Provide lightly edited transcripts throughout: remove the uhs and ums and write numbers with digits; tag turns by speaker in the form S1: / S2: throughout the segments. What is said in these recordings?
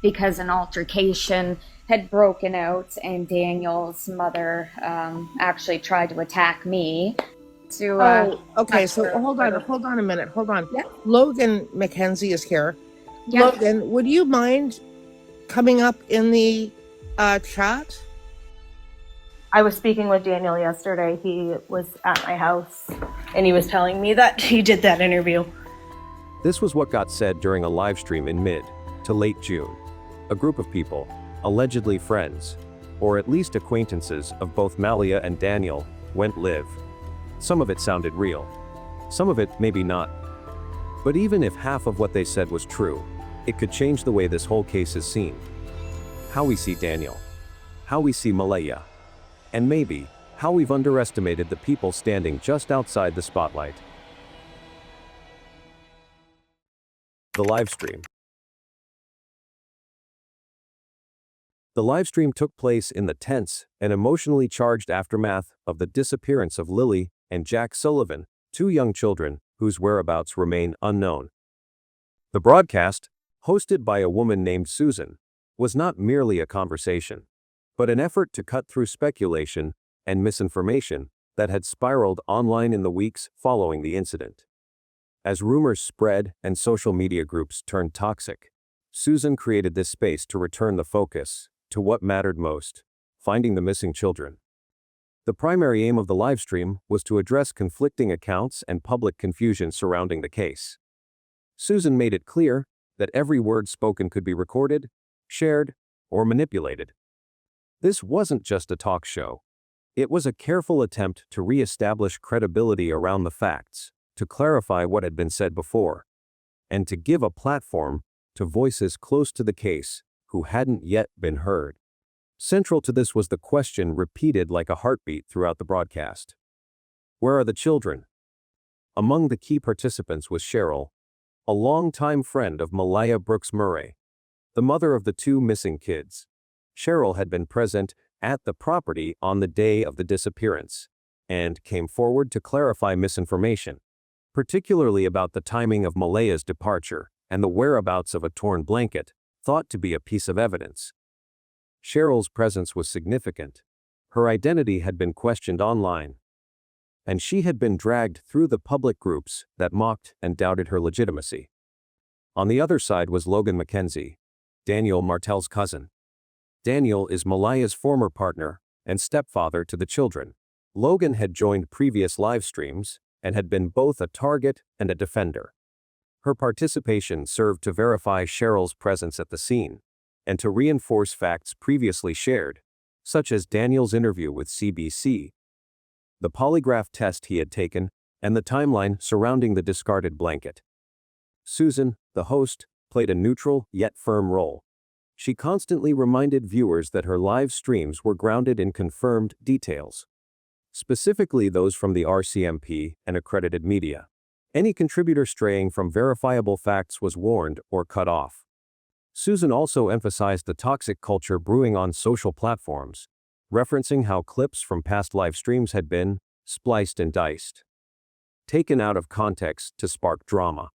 S1: because an altercation had broken out, and Daniel's mother actually tried to attack me to
S2: Oh, okay.
S1: touch
S2: So
S1: her.
S2: hold on a minute. Hold on.
S1: Yeah,
S2: Logan McKenzie is here.
S1: yeah.
S2: Logan, would you mind coming up in the chat?
S3: I was speaking with Daniel yesterday. He was at my house and he was telling me that he did that interview.
S4: This was what got said during a live stream in mid to late June. A group of people, allegedly friends, or at least acquaintances of both Malehya and Daniel, went live. Some of it sounded real. Some of it maybe not. But even if half of what they said was true, it could change the way this whole case is seen. How we see Daniel. How we see Malehya. And maybe, how we've underestimated the people standing just outside the spotlight. The live stream. The live stream took place in the tense and emotionally charged aftermath of the disappearance of Lilly and Jack Sullivan, two young children whose whereabouts remain unknown. The broadcast, hosted by a woman named Susan, was not merely a conversation, but an effort to cut through speculation and misinformation that had spiraled online in the weeks following the incident. As rumors spread and social media groups turned toxic, Susan created this space to return the focus to what mattered most: finding the missing children. The primary aim of the livestream was to address conflicting accounts and public confusion surrounding the case. Susan made it clear that every word spoken could be recorded, shared, or manipulated. This wasn't just a talk show. It was a careful attempt to re-establish credibility around the facts, to clarify what had been said before, and to give a platform to voices close to the case who hadn't yet been heard. Central to this was the question repeated like a heartbeat throughout the broadcast: where are the children? Among the key participants was Cheryl, a longtime friend of Malehya Brooks Murray, the mother of the two missing kids. Cheryl had been present at the property on the day of the disappearance and came forward to clarify misinformation, particularly about the timing of Malehya's departure and the whereabouts of a torn blanket thought to be a piece of evidence. Cheryl's presence was significant. Her identity had been questioned online, and she had been dragged through the public groups that mocked and doubted her legitimacy. On the other side was Logan McKenzie, Daniel Martel's cousin. Daniel is Malehya's former partner and stepfather to the children. Logan had joined previous live streams and had been both a target and a defender. Her participation served to verify Cheryl's presence at the scene and to reinforce facts previously shared, such as Daniel's interview with CBC, the polygraph test he had taken, and the timeline surrounding the discarded blanket. Susan, the host, played a neutral yet firm role. She constantly reminded viewers that her live streams were grounded in confirmed details, specifically those from the RCMP and accredited media. Any contributor straying from verifiable facts was warned or cut off. Susan also emphasized the toxic culture brewing on social platforms, referencing how clips from past live streams had been spliced and diced, taken out of context to spark drama.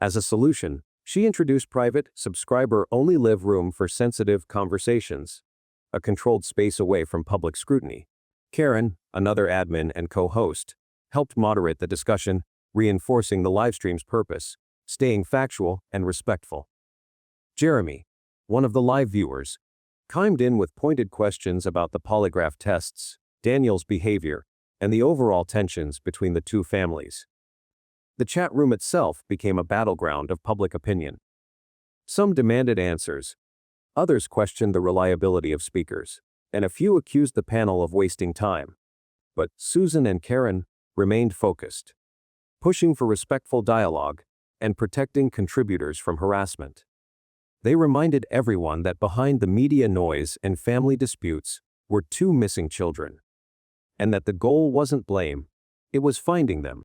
S4: As a solution, she introduced private, subscriber-only live room for sensitive conversations, a controlled space away from public scrutiny. Karen, another admin and co-host, helped moderate the discussion, reinforcing the livestream's purpose, staying factual and respectful. Jeremy, one of the live viewers, chimed in with pointed questions about the polygraph tests, Daniel's behavior, and the overall tensions between the two families. The chat room itself became a battleground of public opinion. Some demanded answers, others questioned the reliability of speakers, and a few accused the panel of wasting time. But Susan and Karen remained focused, pushing for respectful dialogue and protecting contributors from harassment. They reminded everyone that behind the media noise and family disputes were two missing children, and that the goal wasn't blame, it was finding them.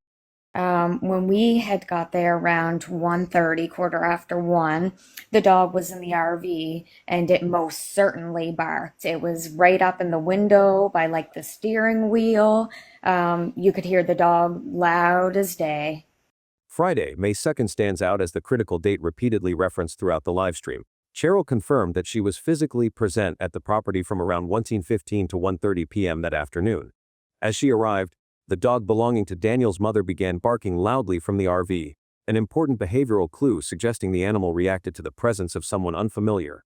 S1: When we had got there around 1:30, quarter after 1, the dog was in the RV and it most certainly barked. It was right up in the window by like the steering wheel. You could hear the dog loud as day.
S4: Friday, May 2nd stands out as the critical date repeatedly referenced throughout the livestream. Cheryl confirmed that she was physically present at the property from around 1:15 to 1:30 p.m. that afternoon. As she arrived, the dog belonging to Daniel's mother began barking loudly from the RV, an important behavioral clue suggesting the animal reacted to the presence of someone unfamiliar.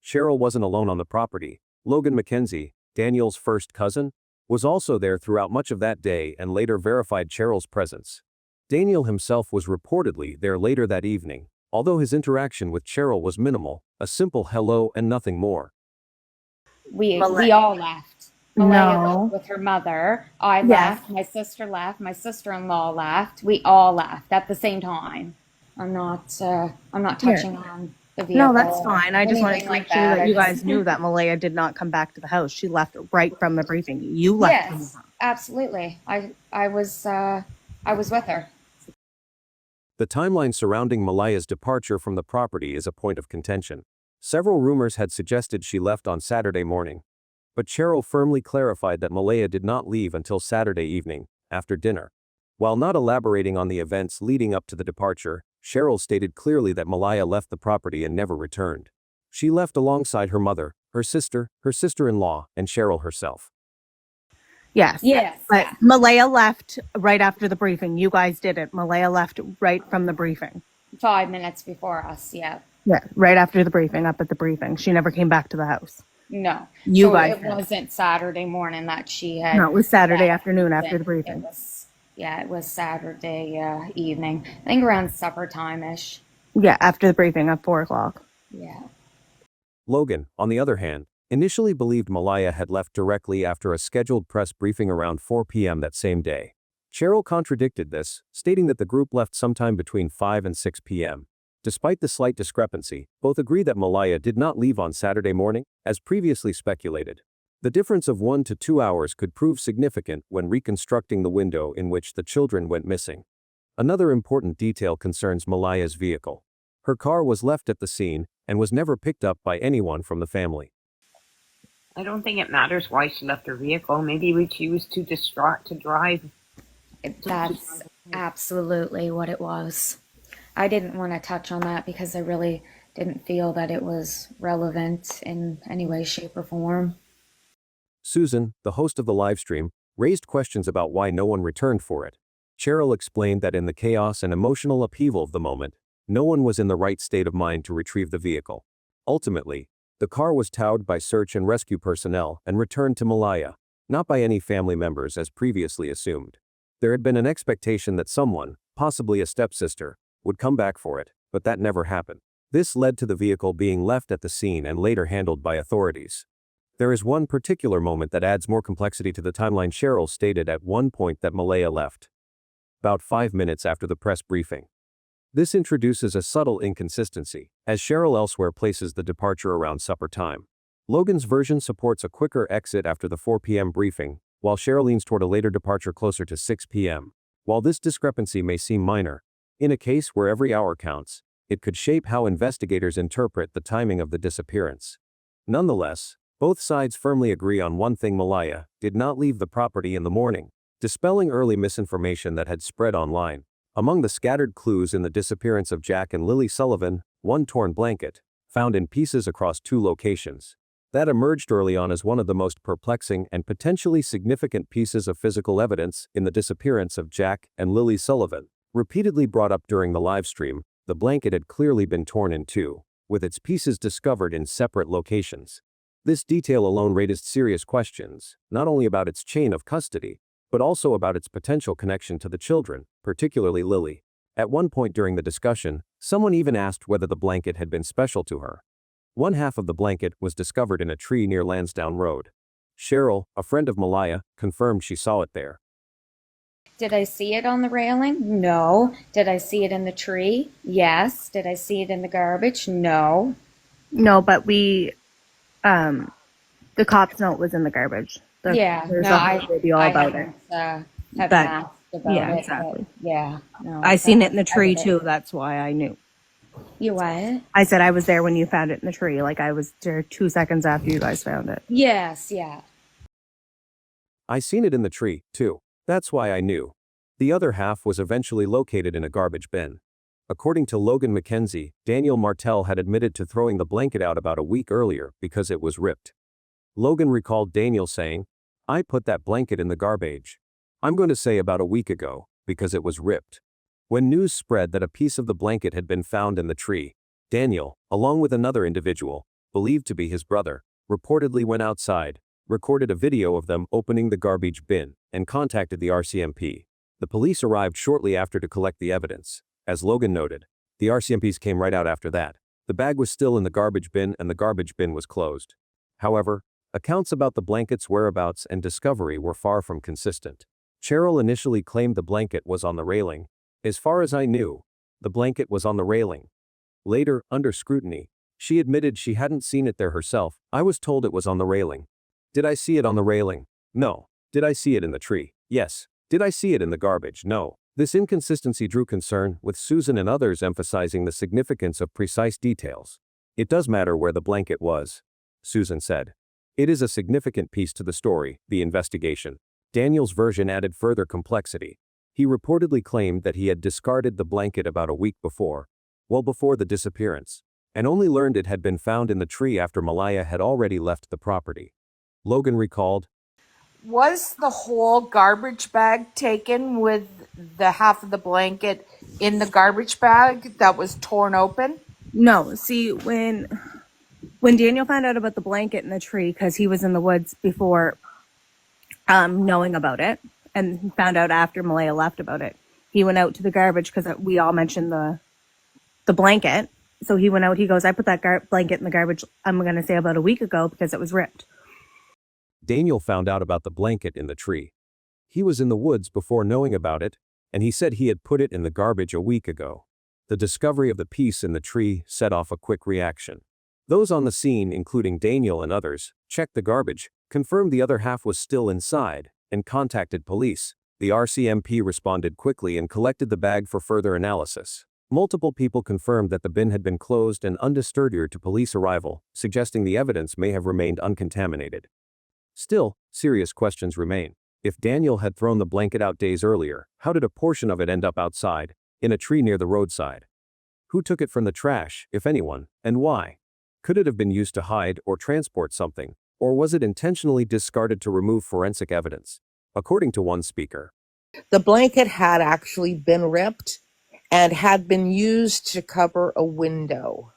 S4: Cheryl wasn't alone on the property. Logan McKenzie, Daniel's first cousin, was also there throughout much of that day and later verified Cheryl's presence. Daniel himself was reportedly there later that evening, although his interaction with Cheryl was minimal, a simple hello and nothing more.
S1: We
S3: Malehya.
S1: all left. Malehya
S3: No.
S1: left with her mother. I
S3: Yes.
S1: left. My sister left. My sister-in-law left. We all left at the same time. I'm not touching on the vehicle.
S3: No, that's fine. I just wanted
S1: anything
S3: to make
S1: like
S3: sure that
S1: I
S3: you
S1: just-
S3: guys knew that Malehya did not come back to the house. She left right from the briefing. You left from the
S1: Yes,
S3: house.
S1: absolutely. I was with her.
S4: The timeline surrounding Malehya's departure from the property is a point of contention. Several rumors had suggested she left on Saturday morning, but Cheryl firmly clarified that Malehya did not leave until Saturday evening, after dinner. While not elaborating on the events leading up to the departure, Cheryl stated clearly that Malehya left the property and never returned. She left alongside her mother, her sister-in-law, and Cheryl herself.
S3: Yes.
S1: Yes.
S3: But Malehya left right after the briefing. You guys did it. Malehya left right from the briefing.
S1: 5 minutes before us. Yeah.
S3: Yeah, right after the briefing, up at the briefing. She never came back to the house.
S1: No.
S3: You
S1: So
S3: guys
S1: it
S3: did.
S1: wasn't Saturday morning that she had.
S3: No, it was Saturday
S1: that
S3: afternoon after the
S1: It
S3: briefing.
S1: was, yeah, it was Saturday evening. I think around supper time-ish.
S3: Yeah, after the briefing at 4 o'clock.
S1: Yeah.
S4: Logan, on the other hand, initially believed Malehya had left directly after a scheduled press briefing around 4 p.m. that same day. Cheryl contradicted this, stating that the group left sometime between 5 and 6 p.m. Despite the slight discrepancy, both agree that Malehya did not leave on Saturday morning, as previously speculated. The difference of 1 to 2 hours could prove significant when reconstructing the window in which the children went missing. Another important detail concerns Malehya's vehicle. Her car was left at the scene and was never picked up by anyone from the family.
S5: I don't think it matters why she left her vehicle. Maybe she was too distraught to drive.
S1: That's absolutely what it was. I didn't want to touch on that because I really didn't feel that it was relevant in any way, shape, or form.
S4: Susan, the host of the livestream, raised questions about why no one returned for it. Cheryl explained that in the chaos and emotional upheaval of the moment, no one was in the right state of mind to retrieve the vehicle. Ultimately, the car was towed by search and rescue personnel and returned to Malehya, not by any family members as previously assumed. There had been an expectation that someone, possibly a stepsister, would come back for it, but that never happened. This led to the vehicle being left at the scene and later handled by authorities. There is one particular moment that adds more complexity to the timeline. Cheryl stated at one point that Malehya left about 5 minutes after the press briefing. This introduces a subtle inconsistency, as Cheryl elsewhere places the departure around supper time. Logan's version supports a quicker exit after the 4 p.m. briefing, while Cheryl leans toward a later departure closer to 6 p.m. While this discrepancy may seem minor, in a case where every hour counts, it could shape how investigators interpret the timing of the disappearance. Nonetheless, both sides firmly agree on one thing: Malehya did not leave the property in the morning, dispelling early misinformation that had spread online. Among the scattered clues in the disappearance of Jack and Lily Sullivan, one torn blanket, found in pieces across 2 locations, that emerged early on as one of the most perplexing and potentially significant pieces of physical evidence in the disappearance of Jack and Lily Sullivan. Repeatedly brought up during the livestream, the blanket had clearly been torn in 2, with its pieces discovered in separate locations. This detail alone raised serious questions, not only about its chain of custody, but also about its potential connection to the children, particularly Lily. At one point during the discussion, someone even asked whether the blanket had been special to her. One half of the blanket was discovered in a tree near Lansdowne Road. Cheryl, a friend of Malehya, confirmed she saw it there.
S1: Did I see it on the railing? No. Did I see it in the tree? Yes. Did I see it in the garbage? No.
S3: No, but the cops know it was in the garbage.
S1: Yeah.
S3: There's
S1: No,
S3: a whole video
S1: I
S3: about it.
S1: haven't
S3: But-
S1: asked about
S3: yeah,
S1: it.
S3: exactly.
S1: But yeah. No.
S3: I seen it in the
S1: I
S3: tree
S1: would-
S3: too. That's why I knew.
S1: You what?
S3: I said I was there when you found it in the tree. Like I was there 2 seconds after you guys found it.
S1: Yes. Yeah.
S4: I seen it in the tree, too. That's why I knew. The other half was eventually located in a garbage bin. According to Logan McKenzie, Daniel Martell had admitted to throwing the blanket out about a week earlier because it was ripped. Logan recalled Daniel saying, "I put that blanket in the garbage. I'm going to say about a week ago, because it was ripped." When news spread that a piece of the blanket had been found in the tree, Daniel, along with another individual, believed to be his brother, reportedly went outside, recorded a video of them opening the garbage bin, and contacted the RCMP. The police arrived shortly after to collect the evidence. As Logan noted, the RCMPs came right out after that. The bag was still in the garbage bin and the garbage bin was closed. However, accounts about the blanket's whereabouts and discovery were far from consistent. Cheryl initially claimed the blanket was on the railing. "As far as I knew, the blanket was on the railing." Later, under scrutiny, she admitted she hadn't seen it there herself. "I was told it was on the railing." "Did I see it on the railing?" "No." "Did I see it in the tree?" "Yes." "Did I see it in the garbage?" "No." This inconsistency drew concern, with Susan and others emphasizing the significance of precise details. "It does matter where the blanket was," Susan said. "It is a significant piece to the story, the investigation." Daniel's version added further complexity. He reportedly claimed that he had discarded the blanket about a week before, well before the disappearance, and only learned it had been found in the tree after Malehya had already left the property. Logan recalled,
S2: Was the whole garbage bag taken with the half of the blanket in the garbage bag that was torn open?
S3: No, see, when Daniel found out about the blanket in the tree, because he was in the woods before knowing about it, and found out after Malehya left about it, he went out to the garbage because we all mentioned the blanket. So he went out, he goes, "I put that blanket in the garbage, I'm going to say about a week ago, because it was ripped."
S4: Daniel found out about the blanket in the tree. He was in the woods before knowing about it, and he said he had put it in the garbage a week ago. The discovery of the piece in the tree set off a quick reaction. Those on the scene, including Daniel and others, checked the garbage, confirmed the other half was still inside, and contacted police. The RCMP responded quickly and collected the bag for further analysis. Multiple people confirmed that the bin had been closed and undisturbed prior to police arrival, suggesting the evidence may have remained uncontaminated. Still, serious questions remain. If Daniel had thrown the blanket out days earlier, how did a portion of it end up outside, in a tree near the roadside? Who took it from the trash, if anyone, and why? Could it have been used to hide or transport something, or was it intentionally discarded to remove forensic evidence? According to one speaker,
S2: The blanket had actually been ripped and had been used to cover a window.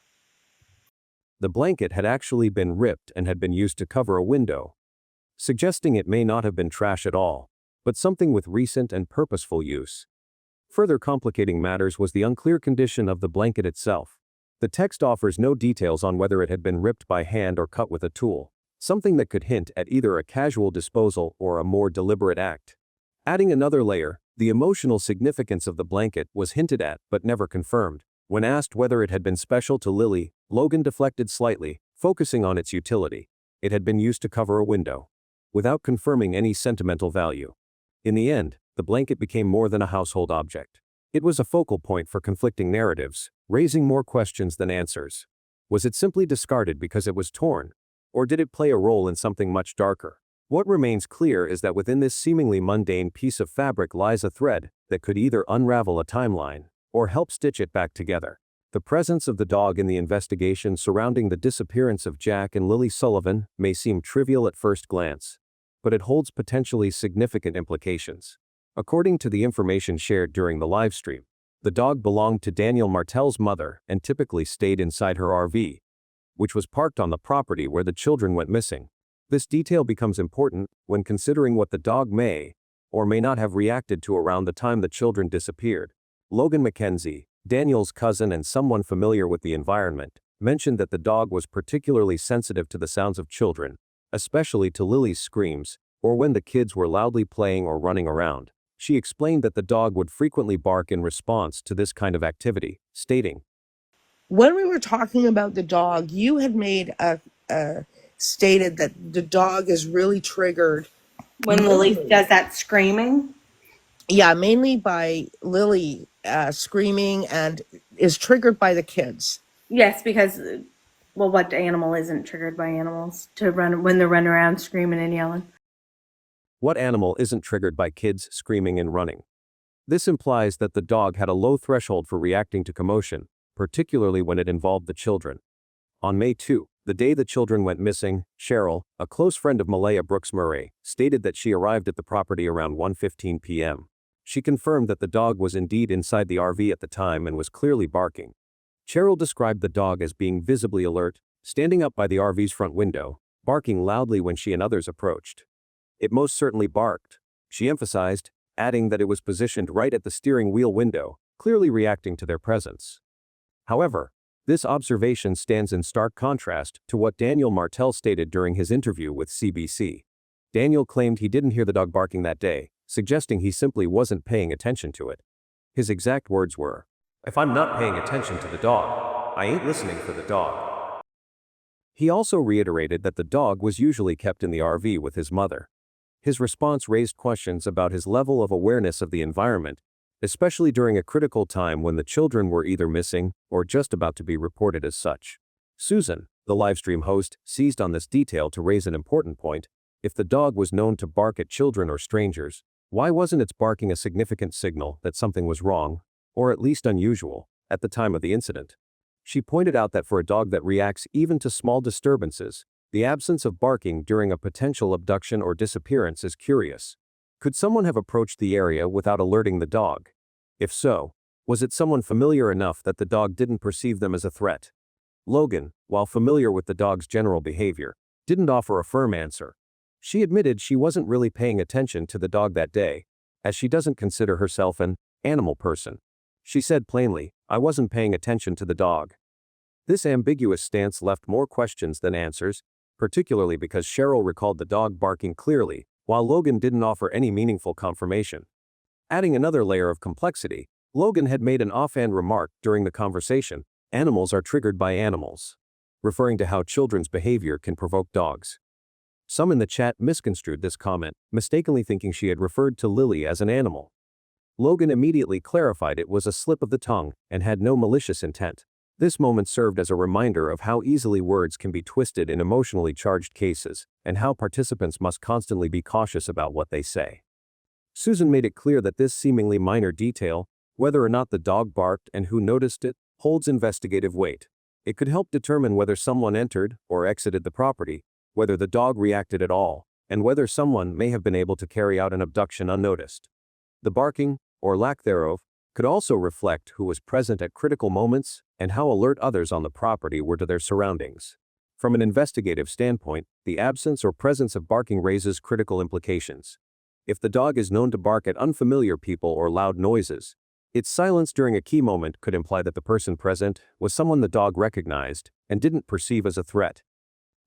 S4: the blanket had actually been ripped and had been used to cover a window, suggesting it may not have been trash at all, but something with recent and purposeful use. Further complicating matters was the unclear condition of the blanket itself. The text offers no details on whether it had been ripped by hand or cut with a tool, something that could hint at either a casual disposal or a more deliberate act. Adding another layer, the emotional significance of the blanket was hinted at but never confirmed. When asked whether it had been special to Lilly, Logan deflected slightly, focusing on its utility. It had been used to cover a window, without confirming any sentimental value. In the end, the blanket became more than a household object. It was a focal point for conflicting narratives, raising more questions than answers. Was it simply discarded because it was torn? Or did it play a role in something much darker? What remains clear is that within this seemingly mundane piece of fabric lies a thread that could either unravel a timeline or help stitch it back together. The presence of the dog in the investigation surrounding the disappearance of Jack and Lilly Sullivan may seem trivial at first glance, but it holds potentially significant implications. According to the information shared during the live stream, the dog belonged to Daniel Martell's mother and typically stayed inside her RV, which was parked on the property where the children went missing. This detail becomes important when considering what the dog may or may not have reacted to around the time the children disappeared. Logan McKenzie, Daniel's cousin and someone familiar with the environment, mentioned that the dog was particularly sensitive to the sounds of children, especially to Lily's screams, or when the kids were loudly playing or running around. She explained that the dog would frequently bark in response to this kind of activity, stating,
S2: When we were talking about the dog, you had made stated that the dog is really triggered.
S3: When Lily does that screaming.
S2: Yeah, mainly by Lily screaming and is triggered by the kids.
S3: Yes, because, well, what animal isn't triggered by animals to run when they run around screaming and yelling?
S4: "What animal isn't triggered by kids screaming and running?" This implies that the dog had a low threshold for reacting to commotion, particularly when it involved the children. On May 2, the day the children went missing, Cheryl, a close friend of Malehya Brooks Murray, stated that she arrived at the property around 1:15 p.m. She confirmed that the dog was indeed inside the RV at the time and was clearly barking. Cheryl described the dog as being visibly alert, standing up by the RV's front window, barking loudly when she and others approached. It most certainly barked, she emphasized, adding that it was positioned right at the steering wheel window, clearly reacting to their presence. However, this observation stands in stark contrast to what Daniel Martel stated during his interview with CBC. Daniel claimed he didn't hear the dog barking that day, suggesting he simply wasn't paying attention to it. His exact words were, "If I'm not paying attention to the dog, I ain't listening for the dog." He also reiterated that the dog was usually kept in the RV with his mother. His response raised questions about his level of awareness of the environment, especially during a critical time when the children were either missing or just about to be reported as such. Susan, the livestream host, seized on this detail to raise an important point. If the dog was known to bark at children or strangers, why wasn't its barking a significant signal that something was wrong, or at least unusual, at the time of the incident? She pointed out that for a dog that reacts even to small disturbances, the absence of barking during a potential abduction or disappearance is curious. Could someone have approached the area without alerting the dog? If so, was it someone familiar enough that the dog didn't perceive them as a threat? Logan, while familiar with the dog's general behavior, didn't offer a firm answer. She admitted she wasn't really paying attention to the dog that day, as she doesn't consider herself an animal person. She said plainly, "I wasn't paying attention to the dog." This ambiguous stance left more questions than answers, particularly because Cheryl recalled the dog barking clearly, while Logan didn't offer any meaningful confirmation. Adding another layer of complexity, Logan had made an offhand remark during the conversation, "Animals are triggered by animals," referring to how children's behavior can provoke dogs. Some in the chat misconstrued this comment, mistakenly thinking she had referred to Lily as an animal. Logan immediately clarified it was a slip of the tongue and had no malicious intent. This moment served as a reminder of how easily words can be twisted in emotionally charged cases, and how participants must constantly be cautious about what they say. Susan made it clear that this seemingly minor detail, whether or not the dog barked and who noticed it, holds investigative weight. It could help determine whether someone entered or exited the property, whether the dog reacted at all, and whether someone may have been able to carry out an abduction unnoticed. The barking, or lack thereof, could also reflect who was present at critical moments and how alert others on the property were to their surroundings. From an investigative standpoint, the absence or presence of barking raises critical implications. If the dog is known to bark at unfamiliar people or loud noises, its silence during a key moment could imply that the person present was someone the dog recognized and didn't perceive as a threat.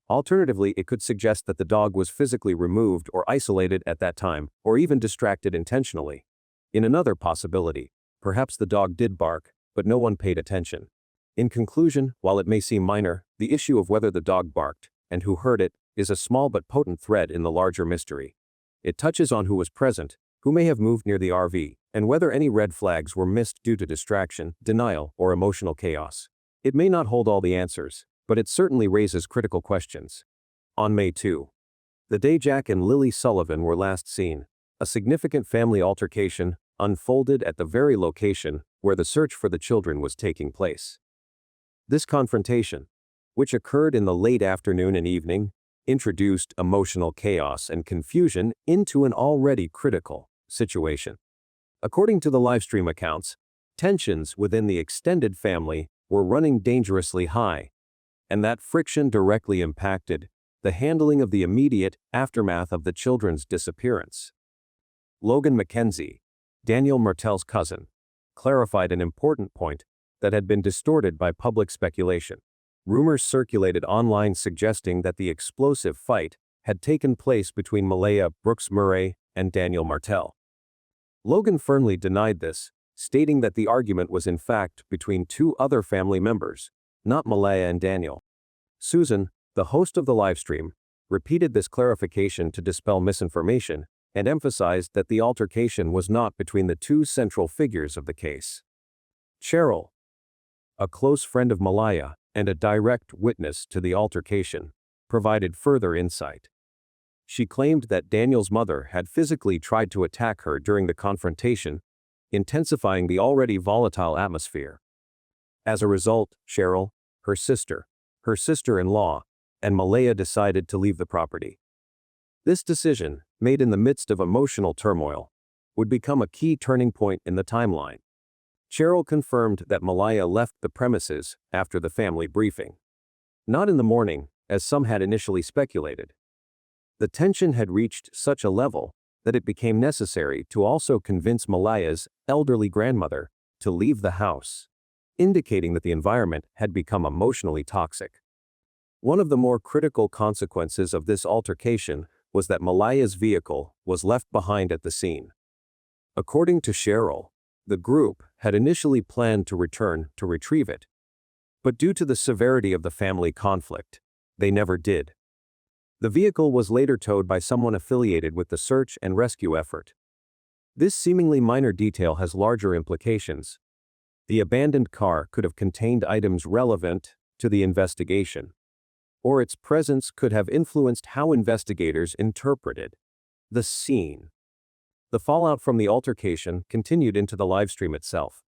S4: Alternatively, it could suggest that the dog was physically removed or isolated at that time, or even distracted intentionally. In another possibility, perhaps the dog did bark, but no one paid attention. In conclusion, while it may seem minor, the issue of whether the dog barked, and who heard it, is a small but potent thread in the larger mystery. It touches on who was present, who may have moved near the RV, and whether any red flags were missed due to distraction, denial, or emotional chaos. It may not hold all the answers, but it certainly raises critical questions. On May 2, the day Jack and Lily Sullivan were last seen, a significant family altercation unfolded at the very location where the search for the children was taking place. This confrontation, which occurred in the late afternoon and evening, introduced emotional chaos and confusion into an already critical situation. According to the livestream accounts, tensions within the extended family were running dangerously high, and that friction directly impacted the handling of the immediate aftermath of the children's disappearance. Logan Mackenzie, Daniel Martel's cousin, clarified an important point that had been distorted by public speculation. Rumors circulated online suggesting that the explosive fight had taken place between Malehya Brooks Murray and Daniel Martel. Logan firmly denied this, stating that the argument was in fact between two other family members, not Malehya and Daniel. Susan, the host of the livestream, repeated this clarification to dispel misinformation and emphasized that the altercation was not between the two central figures of the case. Cheryl, a close friend of Malehya and a direct witness to the altercation, provided further insight. She claimed that Daniel's mother had physically tried to attack her during the confrontation intensifying the already volatile atmosphere. As a result, Cheryl, her sister-in-law, and Malehya decided to leave the property. This decision, made in the midst of emotional turmoil, would become a key turning point in the timeline. Cheryl confirmed that Malehya left the premises after the family briefing. Not in the morning, as some had initially speculated. The tension had reached such a level that it became necessary to also convince Malehya's elderly grandmother to leave the house, indicating that the environment had become emotionally toxic. One of the more critical consequences of this altercation was that Malehya's vehicle was left behind at the scene. According to Cheryl, the group had initially planned to return to retrieve it. But due to the severity of the family conflict, they never did. The vehicle was later towed by someone affiliated with the search and rescue effort. This seemingly minor detail has larger implications. The abandoned car could have contained items relevant to the investigation, or its presence could have influenced how investigators interpreted the scene. The fallout from the altercation continued into the livestream itself.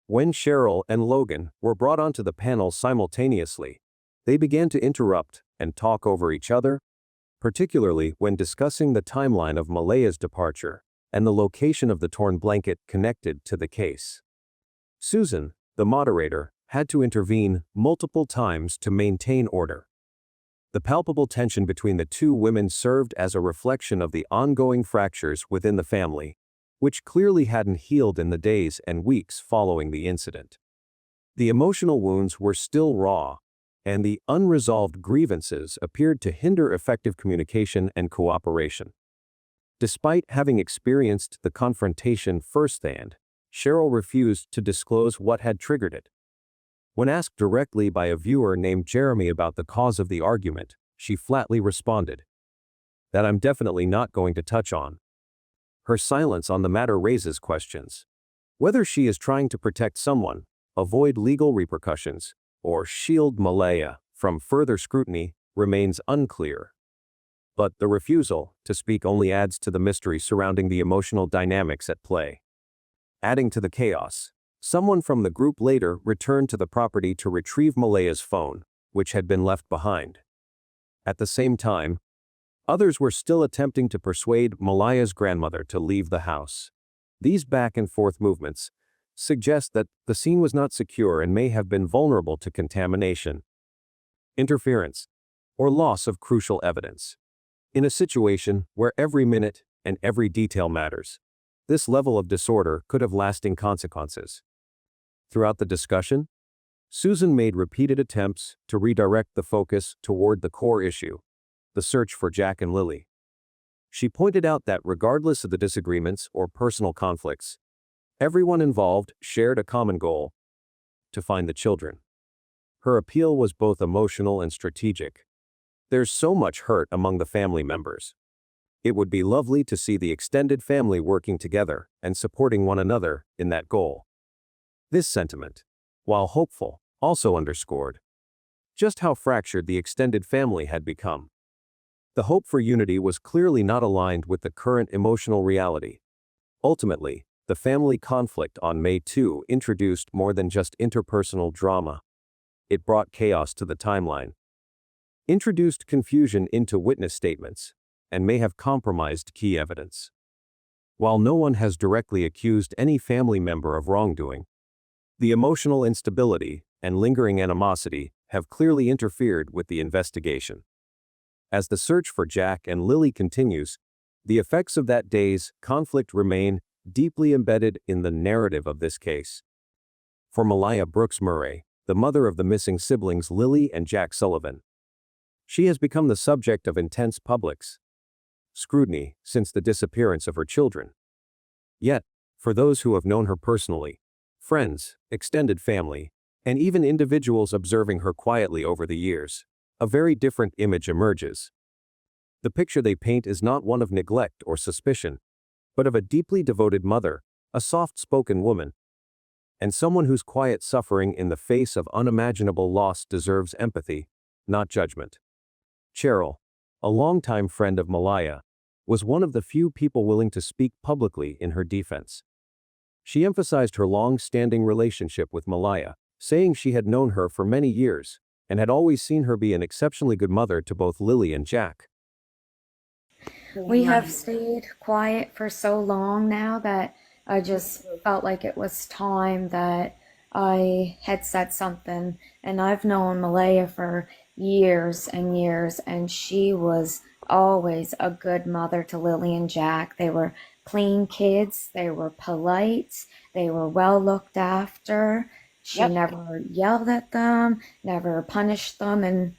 S4: When Cheryl and Logan were brought onto the panel simultaneously, they began to interrupt and talk over each other, particularly when discussing the timeline of Malehya's departure and the location of the torn blanket connected to the case. Susan, the moderator, had to intervene multiple times to maintain order. The palpable tension between the two women served as a reflection of the ongoing fractures within the family, which clearly hadn't healed in the days and weeks following the incident. The emotional wounds were still raw, and the unresolved grievances appeared to hinder effective communication and cooperation. Despite having experienced the confrontation firsthand, Cheryl refused to disclose what had triggered it. When asked directly by a viewer named Jeremy about the cause of the argument, she flatly responded, "That I'm definitely not going to touch on." Her silence on the matter raises questions. Whether she is trying to protect someone, avoid legal repercussions, or shield Malehya from further scrutiny remains unclear. But the refusal to speak only adds to the mystery surrounding the emotional dynamics at play. Adding to the chaos, someone from the group later returned to the property to retrieve Malehya's phone, which had been left behind. At the same time, others were still attempting to persuade Malehya's grandmother to leave the house. These back-and-forth movements suggest that the scene was not secure and may have been vulnerable to contamination, interference, or loss of crucial evidence. In a situation where every minute and every detail matters, this level of disorder could have lasting consequences. Throughout the discussion, Susan made repeated attempts to redirect the focus toward the core issue, the search for Jack and Lily. She pointed out that regardless of the disagreements or personal conflicts, everyone involved shared a common goal: to find the children. Her appeal was both emotional and strategic. There's so much hurt among the family members. It would be lovely to see the extended family working together and supporting one another in that goal. This sentiment, while hopeful, also underscored just how fractured the extended family had become. The hope for unity was clearly not aligned with the current emotional reality. Ultimately, the family conflict on May 2 introduced more than just interpersonal drama. It brought chaos to the timeline, introduced confusion into witness statements, and may have compromised key evidence. While no one has directly accused any family member of wrongdoing, the emotional instability and lingering animosity have clearly interfered with the investigation. As the search for Jack and Lily continues, the effects of that day's conflict remain deeply embedded in the narrative of this case. For Malehya Brooks Murray, the mother of the missing siblings Lily and Jack Sullivan, she has become the subject of intense public scrutiny since the disappearance of her children. Yet, for those who have known her personally, friends, extended family, and even individuals observing her quietly over the years, a very different image emerges. The picture they paint is not one of neglect or suspicion, but of a deeply devoted mother, a soft-spoken woman, and someone whose quiet suffering in the face of unimaginable loss deserves empathy, not judgment. Cheryl, a longtime friend of Malehya, was one of the few people willing to speak publicly in her defense. She emphasized her long-standing relationship with Malehya, saying she had known her for many years and had always seen her be an exceptionally good mother to both Lilly and Jack.
S1: We have stayed quiet for so long now that I just felt like it was time that I had said something. And I've known Malaya for years and years, and she was always a good mother to Lily and Jack. They were clean kids, they were polite, they were well looked after. She
S2: Yep.
S1: never yelled at them, never punished them in,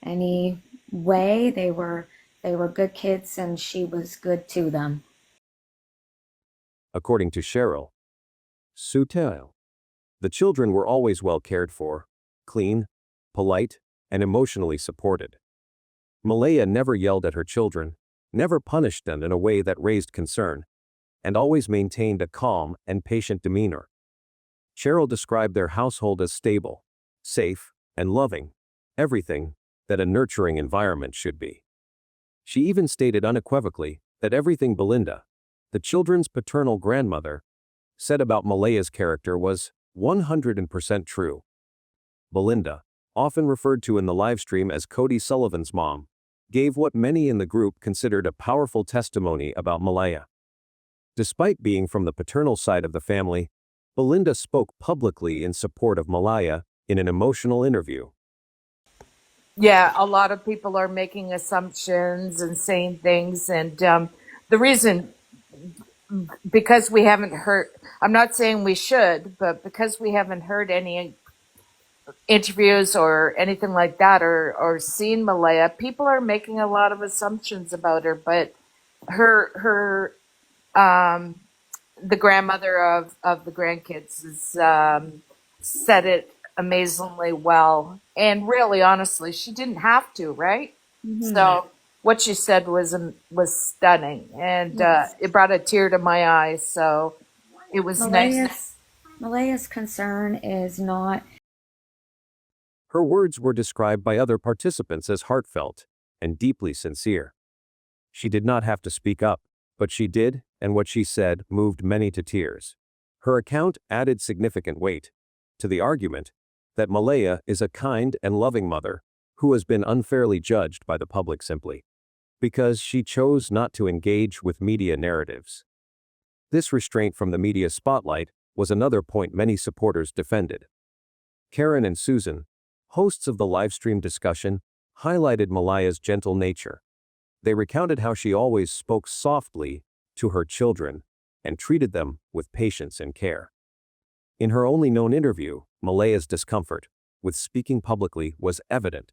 S1: any way. They were good kids, and she was good to them.
S4: According to Cheryl Sutel, the children were always well cared for, clean, polite, and emotionally supported. Malehya never yelled at her children, never punished them in a way that raised concern, and always maintained a calm and patient demeanor. Cheryl described their household as stable, safe, and loving, everything that a nurturing environment should be. She even stated unequivocally that everything Belinda, the children's paternal grandmother, said about Malehya's character was 100% true. Belinda, often referred to in the livestream as Cody Sullivan's mom, gave what many in the group considered a powerful testimony about Malehya. Despite being from the paternal side of the family, Belinda spoke publicly in support of Malehya in an emotional interview.
S2: Yeah, a lot of people are making assumptions and saying things, and the reason, because we haven't heard, I'm not saying we should, but because we haven't heard any interviews or anything like that, or seen Malaya, people are making a lot of assumptions about her. But her the grandmother of the grandkids has said it amazingly well, and really, honestly, she didn't have to, right? So what she said was stunning, and it brought a tear to my eye. So it was nice.
S1: Malaya's concern is not.
S4: Her words were described by other participants as heartfelt and deeply sincere. She did not have to speak up, but she did, and what she said moved many to tears. Her account added significant weight to the argument that Malehya is a kind and loving mother who has been unfairly judged by the public simply because she chose not to engage with media narratives. This restraint from the media spotlight was another point many supporters defended. Karen and Susan, hosts of the livestream discussion, highlighted Malehya's gentle nature. They recounted how she always spoke softly to her children and treated them with patience and care. In her only known interview, Malehya's discomfort with speaking publicly was evident,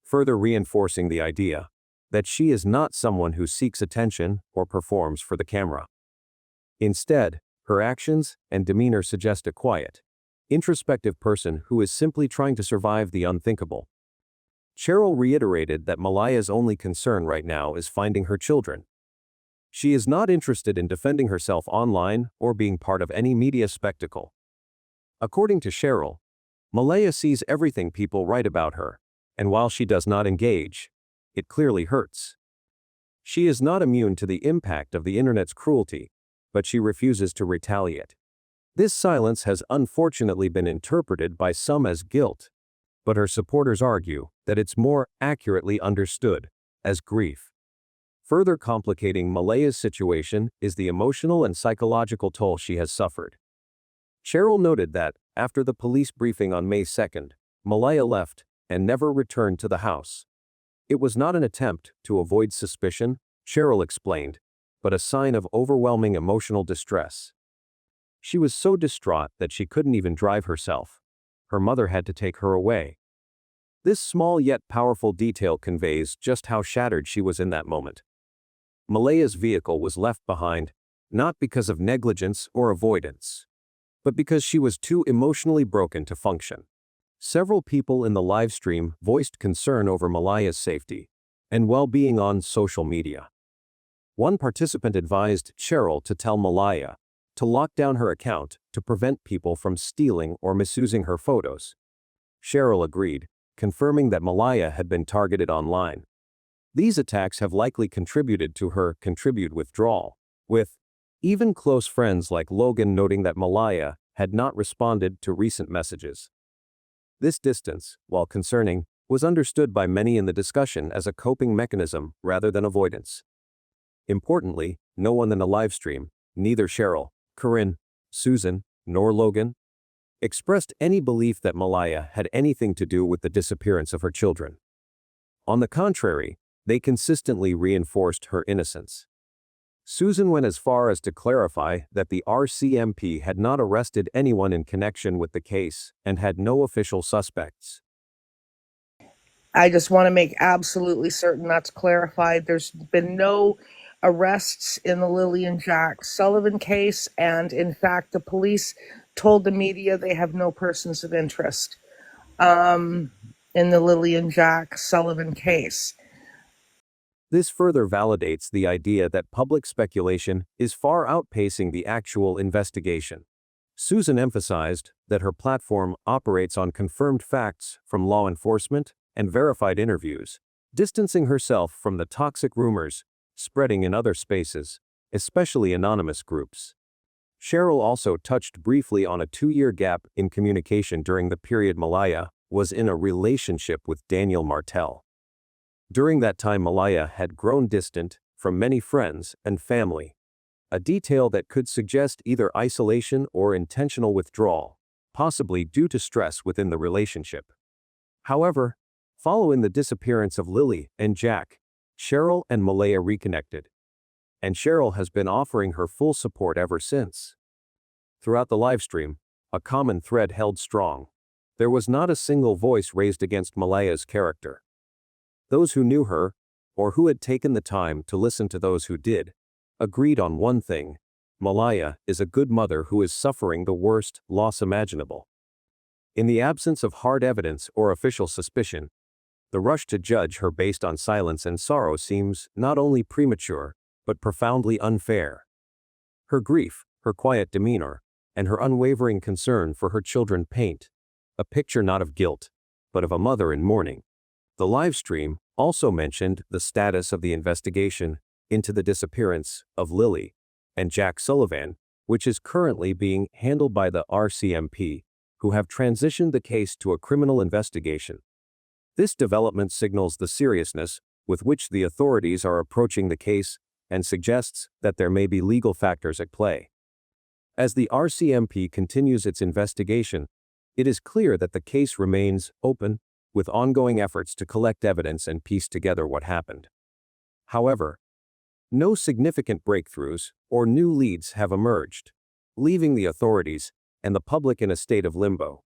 S4: further reinforcing the idea that she is not someone who seeks attention or performs for the camera. Instead, her actions and demeanor suggest a quiet, introspective person who is simply trying to survive the unthinkable. Cheryl reiterated that Malehya's only concern right now is finding her children. She is not interested in defending herself online or being part of any media spectacle. According to Cheryl, Malehya sees everything people write about her, and while she does not engage, it clearly hurts. She is not immune to the impact of the internet's cruelty, but she refuses to retaliate. This silence has unfortunately been interpreted by some as guilt, but her supporters argue that it's more accurately understood as grief. Further complicating Malehya's situation is the emotional and psychological toll she has suffered. Cheryl noted that, after the police briefing on May 2nd, Malehya left and never returned to the house. It was not an attempt to avoid suspicion, Cheryl explained, but a sign of overwhelming emotional distress. She was so distraught that she couldn't even drive herself. Her mother had to take her away. This small yet powerful detail conveys just how shattered she was in that moment. Malehya's vehicle was left behind, not because of negligence or avoidance, but because she was too emotionally broken to function. Several people in the livestream voiced concern over Malehya's safety and well-being on social media. One participant advised Cheryl to tell Malehya to lock down her account to prevent people from stealing or misusing her photos. Cheryl agreed, confirming that Malehya had been targeted online. These attacks have likely contributed to her withdrawal, with Even close friends like Logan noting that Malehya had not responded to recent messages. This distance, while concerning, was understood by many in the discussion as a coping mechanism rather than avoidance. Importantly, no one in the livestream, neither Cheryl, Corinne, Susan, nor Logan, expressed any belief that Malehya had anything to do with the disappearance of her children. On the contrary, they consistently reinforced her innocence. Susan went as far as to clarify that the RCMP had not arrested anyone in connection with the case and had no official suspects.
S6: I just want to make absolutely certain that's clarified. There's been no arrests in the Lilly and Jack Sullivan case, and in fact, the police told the media they have no persons of interest in the Lilly and Jack Sullivan case.
S4: This further validates the idea that public speculation is far outpacing the actual investigation. Susan emphasized that her platform operates on confirmed facts from law enforcement and verified interviews, distancing herself from the toxic rumors spreading in other spaces, especially anonymous groups. Cheryl also touched briefly on a 2-year gap in communication during the period Malehya was in a relationship with Daniel Martel. During that time, Malehya had grown distant from many friends and family, a detail that could suggest either isolation or intentional withdrawal, possibly due to stress within the relationship. However, following the disappearance of Lilly and Jack, Cheryl and Malehya reconnected, and Cheryl has been offering her full support ever since. Throughout the livestream, a common thread held strong. There was not a single voice raised against Malehya's character. Those who knew her, or who had taken the time to listen to those who did, agreed on one thing: Malehya is a good mother who is suffering the worst loss imaginable. In the absence of hard evidence or official suspicion, the rush to judge her based on silence and sorrow seems not only premature, but profoundly unfair. Her grief, her quiet demeanor, and her unwavering concern for her children paint a picture not of guilt, but of a mother in mourning. The livestream also mentioned the status of the investigation into the disappearance of Lilly and Jack Sullivan, which is currently being handled by the RCMP, who have transitioned the case to a criminal investigation. This development signals the seriousness with which the authorities are approaching the case and suggests that there may be legal factors at play. As the RCMP continues its investigation, it is clear that the case remains open, with ongoing efforts to collect evidence and piece together what happened. However, no significant breakthroughs or new leads have emerged, leaving the authorities and the public in a state of limbo.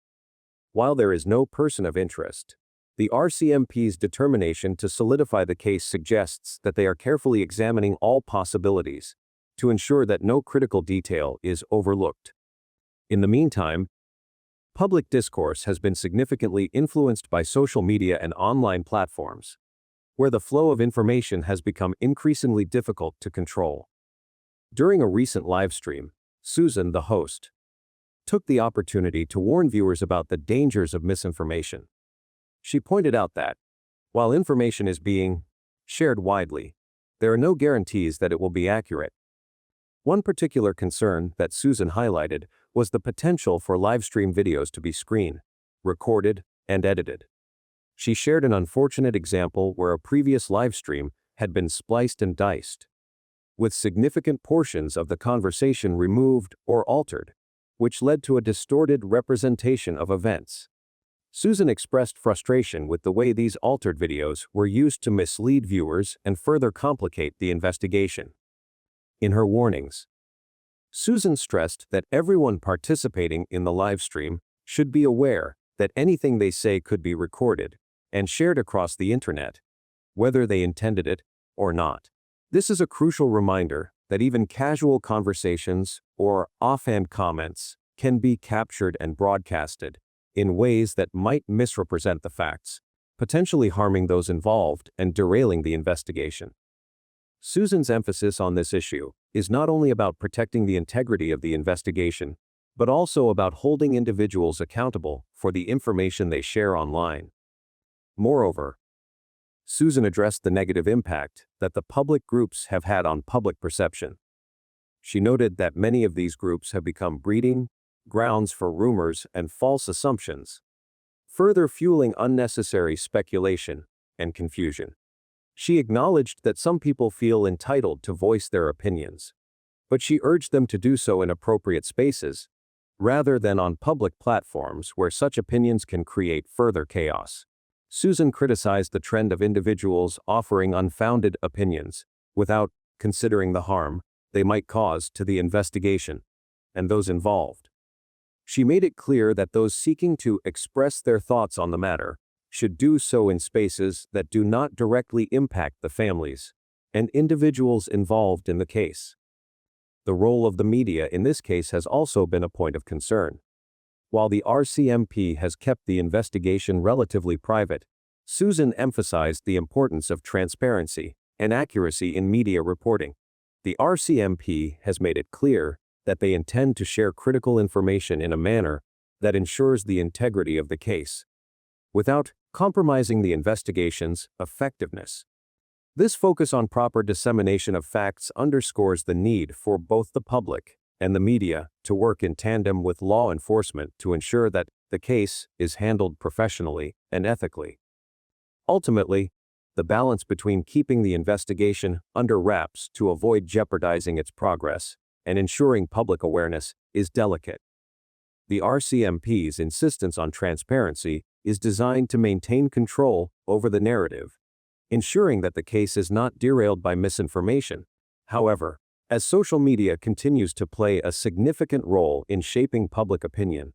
S4: While there is no person of interest, the RCMP's determination to solidify the case suggests that they are carefully examining all possibilities to ensure that no critical detail is overlooked. In the meantime, public discourse has been significantly influenced by social media and online platforms, where the flow of information has become increasingly difficult to control. During a recent livestream, Susan, the host, took the opportunity to warn viewers about the dangers of misinformation. She pointed out that, while information is being shared widely, there are no guarantees that it will be accurate. One particular concern that Susan highlighted was the potential for livestream videos to be screened, recorded, and edited. She shared an unfortunate example where a previous livestream had been spliced and diced, with significant portions of the conversation removed or altered, which led to a distorted representation of events. Susan expressed frustration with the way these altered videos were used to mislead viewers and further complicate the investigation. In her warnings, Susan stressed that everyone participating in the livestream should be aware that anything they say could be recorded and shared across the internet, whether they intended it or not. This is a crucial reminder that even casual conversations or offhand comments can be captured and broadcasted in ways that might misrepresent the facts, potentially harming those involved and derailing the investigation. Susan's emphasis on this issue is not only about protecting the integrity of the investigation, but also about holding individuals accountable for the information they share online. Moreover, Susan addressed the negative impact that the public groups have had on public perception. She noted that many of these groups have become breeding grounds for rumors and false assumptions, further fueling unnecessary speculation and confusion. She acknowledged that some people feel entitled to voice their opinions, but she urged them to do so in appropriate spaces, rather than on public platforms where such opinions can create further chaos. Susan criticized the trend of individuals offering unfounded opinions without considering the harm they might cause to the investigation and those involved. She made it clear that those seeking to express their thoughts on the matter should do so in spaces that do not directly impact the families and individuals involved in the case. The role of the media in this case has also been a point of concern. While the RCMP has kept the investigation relatively private, Susan emphasized the importance of transparency and accuracy in media reporting. The RCMP has made it clear that they intend to share critical information in a manner that ensures the integrity of the case, without compromising the investigation's effectiveness. This focus on proper dissemination of facts underscores the need for both the public and the media to work in tandem with law enforcement to ensure that the case is handled professionally and ethically. Ultimately, the balance between keeping the investigation under wraps to avoid jeopardizing its progress and ensuring public awareness is delicate. The RCMP's insistence on transparency is designed to maintain control over the narrative, ensuring that the case is not derailed by misinformation. However, as social media continues to play a significant role in shaping public opinion,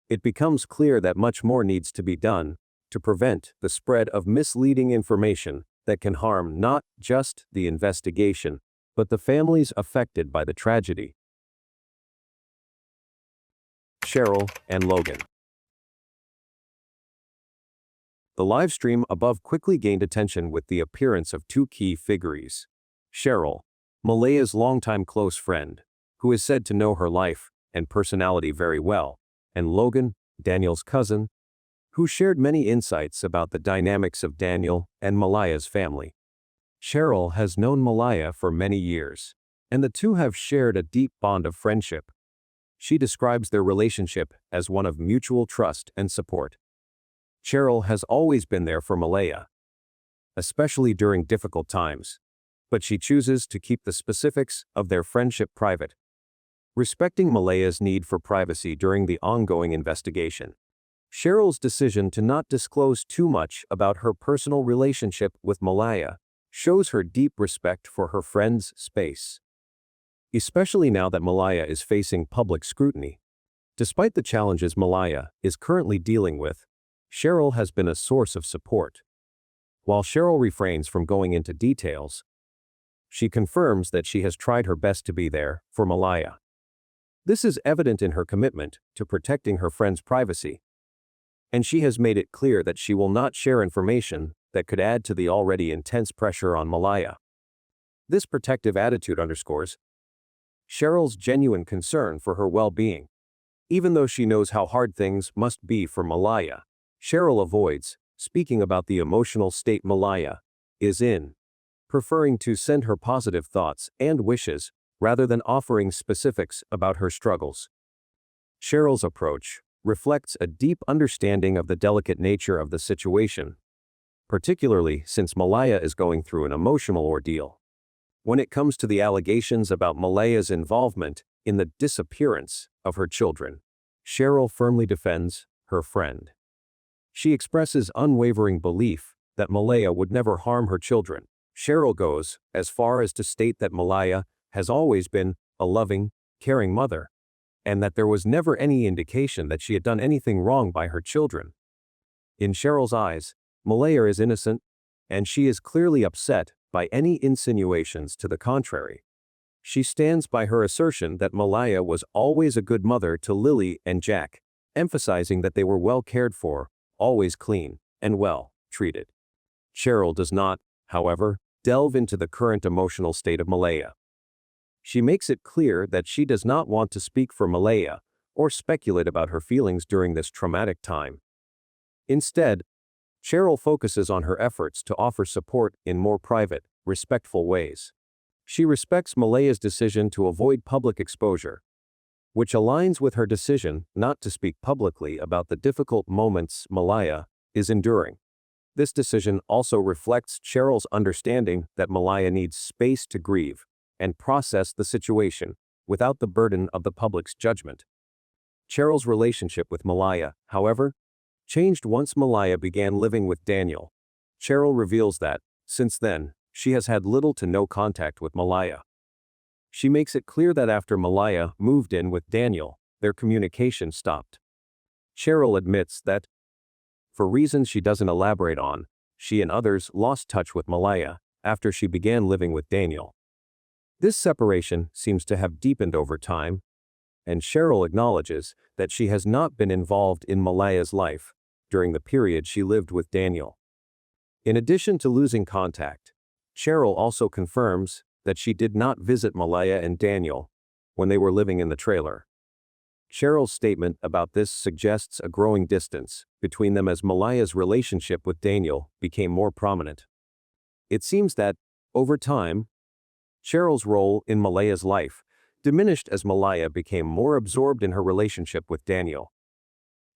S4: it becomes clear that much more needs to be done to prevent the spread of misleading information that can harm not just the investigation, but the families affected by the tragedy. Cheryl and Logan. The live stream above quickly gained attention with the appearance of two key figures. Cheryl, Malehya's longtime close friend, who is said to know her life and personality very well, and Logan, Daniel's cousin, who shared many insights about the dynamics of Daniel and Malehya's family. Cheryl has known Malehya for many years, and the two have shared a deep bond of friendship. She describes their relationship as one of mutual trust and support. Cheryl has always been there for Malehya, especially during difficult times, but she chooses to keep the specifics of their friendship private, respecting Malehya's need for privacy during the ongoing investigation. Cheryl's decision to not disclose too much about her personal relationship with Malehya shows her deep respect for her friend's space, especially now that Malehya is facing public scrutiny. Despite the challenges Malehya is currently dealing with, Cheryl has been a source of support. While Cheryl refrains from going into details, she confirms that she has tried her best to be there for Malehya. This is evident in her commitment to protecting her friend's privacy, and she has made it clear that she will not share information that could add to the already intense pressure on Malehya. This protective attitude underscores Cheryl's genuine concern for her well-being. Even though she knows how hard things must be for Malehya, Cheryl avoids speaking about the emotional state Malehya is in, preferring to send her positive thoughts and wishes rather than offering specifics about her struggles. Cheryl's approach reflects a deep understanding of the delicate nature of the situation, particularly since Malehya is going through an emotional ordeal. When it comes to the allegations about Malehya's involvement in the disappearance of her children, Cheryl firmly defends her friend. She expresses unwavering belief that Malehya would never harm her children. Cheryl goes as far as to state that Malehya has always been a loving, caring mother, and that there was never any indication that she had done anything wrong by her children. In Cheryl's eyes, Malehya is innocent, and she is clearly upset by any insinuations to the contrary. She stands by her assertion that Malehya was always a good mother to Lilly and Jack, emphasizing that they were well cared for, always clean, and well treated. Cheryl does not, however, delve into the current emotional state of Malehya. She makes it clear that she does not want to speak for Malehya or speculate about her feelings during this traumatic time. Instead, Cheryl focuses on her efforts to offer support in more private, respectful ways. She respects Malehya's decision to avoid public exposure, which aligns with her decision not to speak publicly about the difficult moments Malehya is enduring. This decision also reflects Cheryl's understanding that Malehya needs space to grieve and process the situation without the burden of the public's judgment. Cheryl's relationship with Malehya, however, changed once Malehya began living with Daniel. Cheryl reveals that, since then, she has had little to no contact with Malehya. She makes it clear that after Malehya moved in with Daniel, their communication stopped. Cheryl admits that, for reasons she doesn't elaborate on, she and others lost touch with Malehya after she began living with Daniel. This separation seems to have deepened over time, and Cheryl acknowledges that she has not been involved in Malehya's life during the period she lived with Daniel. In addition to losing contact, Cheryl also confirms that she did not visit Malehya and Daniel when they were living in the trailer. Cheryl's statement about this suggests a growing distance between them as Malehya's relationship with Daniel became more prominent. It seems that, over time, Cheryl's role in Malehya's life diminished as Malehya became more absorbed in her relationship with Daniel.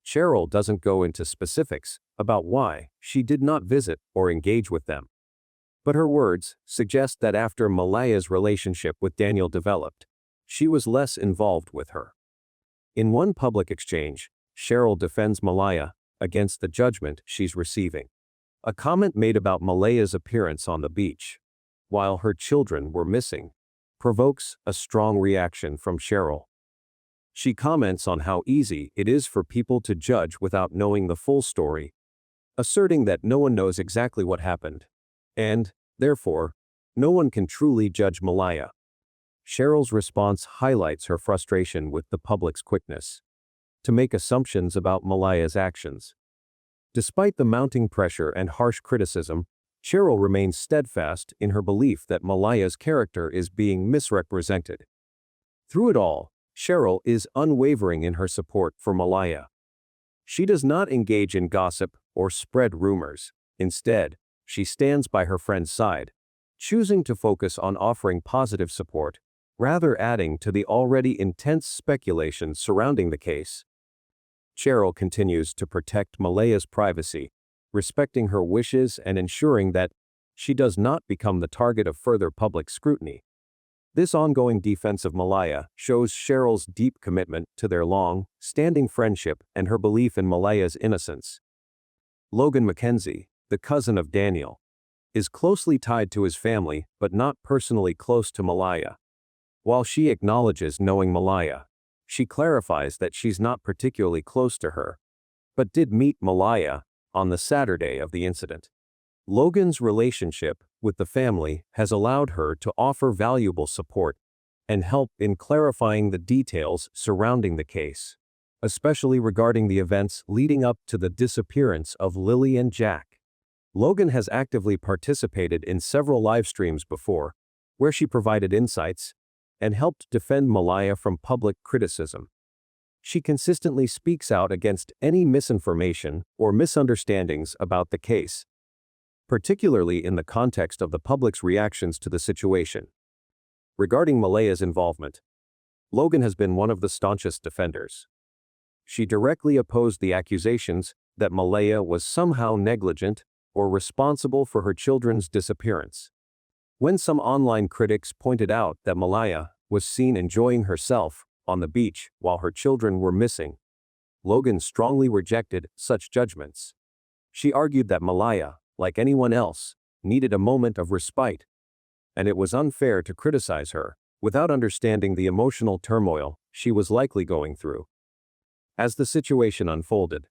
S4: Cheryl doesn't go into specifics about why she did not visit or engage with them, but her words suggest that after Malehya's relationship with Daniel developed, she was less involved with her. In one public exchange, Cheryl defends Malehya against the judgment she's receiving. A comment made about Malehya's appearance on the beach, while her children were missing, provokes a strong reaction from Cheryl. She comments on how easy it is for people to judge without knowing the full story, asserting that no one knows exactly what happened, and, therefore, no one can truly judge Malehya. Cheryl's response highlights her frustration with the public's quickness to make assumptions about Malehya's actions. Despite the mounting pressure and harsh criticism, Cheryl remains steadfast in her belief that Malehya's character is being misrepresented. Through it all, Cheryl is unwavering in her support for Malehya. She does not engage in gossip or spread rumors. Instead, she stands by her friend's side, choosing to focus on offering positive support, rather adding to the already intense speculation surrounding the case. Cheryl continues to protect Malehya's privacy, respecting her wishes and ensuring that she does not become the target of further public scrutiny. This ongoing defense of Malehya shows Cheryl's deep commitment to their long-standing friendship and her belief in Malehya's innocence. Logan Mackenzie, the cousin of Daniel, is closely tied to his family but not personally close to Malehya. While she acknowledges knowing Malehya, she clarifies that she's not particularly close to her, but did meet Malehya on the Saturday of the incident. Logan's relationship with the family has allowed her to offer valuable support and help in clarifying the details surrounding the case, especially regarding the events leading up to the disappearance of Lilly and Jack. Logan has actively participated in several live streams before, where she provided insights and helped defend Malehya from public criticism. She consistently speaks out against any misinformation or misunderstandings about the case, particularly in the context of the public's reactions to the situation. Regarding Malehya's involvement, Logan has been one of the staunchest defenders. She directly opposed the accusations that Malehya was somehow negligent or responsible for her children's disappearance. When some online critics pointed out that Malehya was seen enjoying herself on the beach while her children were missing, Logan strongly rejected such judgments. She argued that Malehya, like anyone else, needed a moment of respite, and it was unfair to criticize her without understanding the emotional turmoil she was likely going through. As the situation unfolded,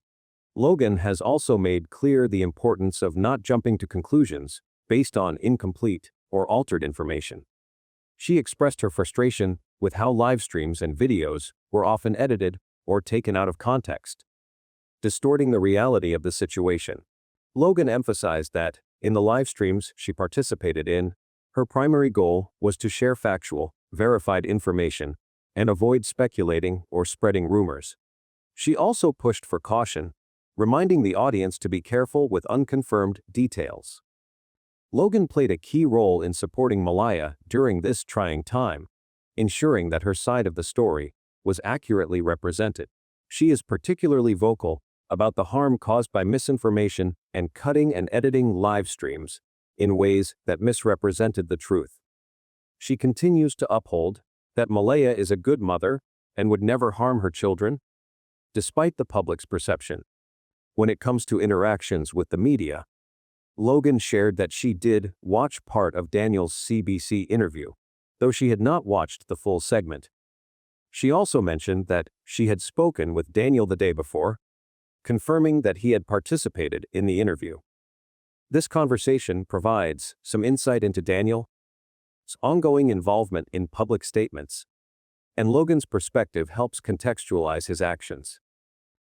S4: Logan has also made clear the importance of not jumping to conclusions based on incomplete or altered information. She expressed her frustration with how live streams and videos were often edited or taken out of context, distorting the reality of the situation. Logan emphasized that, in the live streams she participated in, her primary goal was to share factual, verified information and avoid speculating or spreading rumors. She also pushed for caution, reminding the audience to be careful with unconfirmed details. Logan played a key role in supporting Malehya during this trying time, ensuring that her side of the story was accurately represented. She is particularly vocal about the harm caused by misinformation and cutting and editing live streams in ways that misrepresented the truth. She continues to uphold that Malehya is a good mother and would never harm her children, despite the public's perception. When it comes to interactions with the media, Logan shared that she did watch part of Daniel's CBC interview, though she had not watched the full segment. She also mentioned that she had spoken with Daniel the day before, confirming that he had participated in the interview. This conversation provides some insight into Daniel's ongoing involvement in public statements, and Logan's perspective helps contextualize his actions.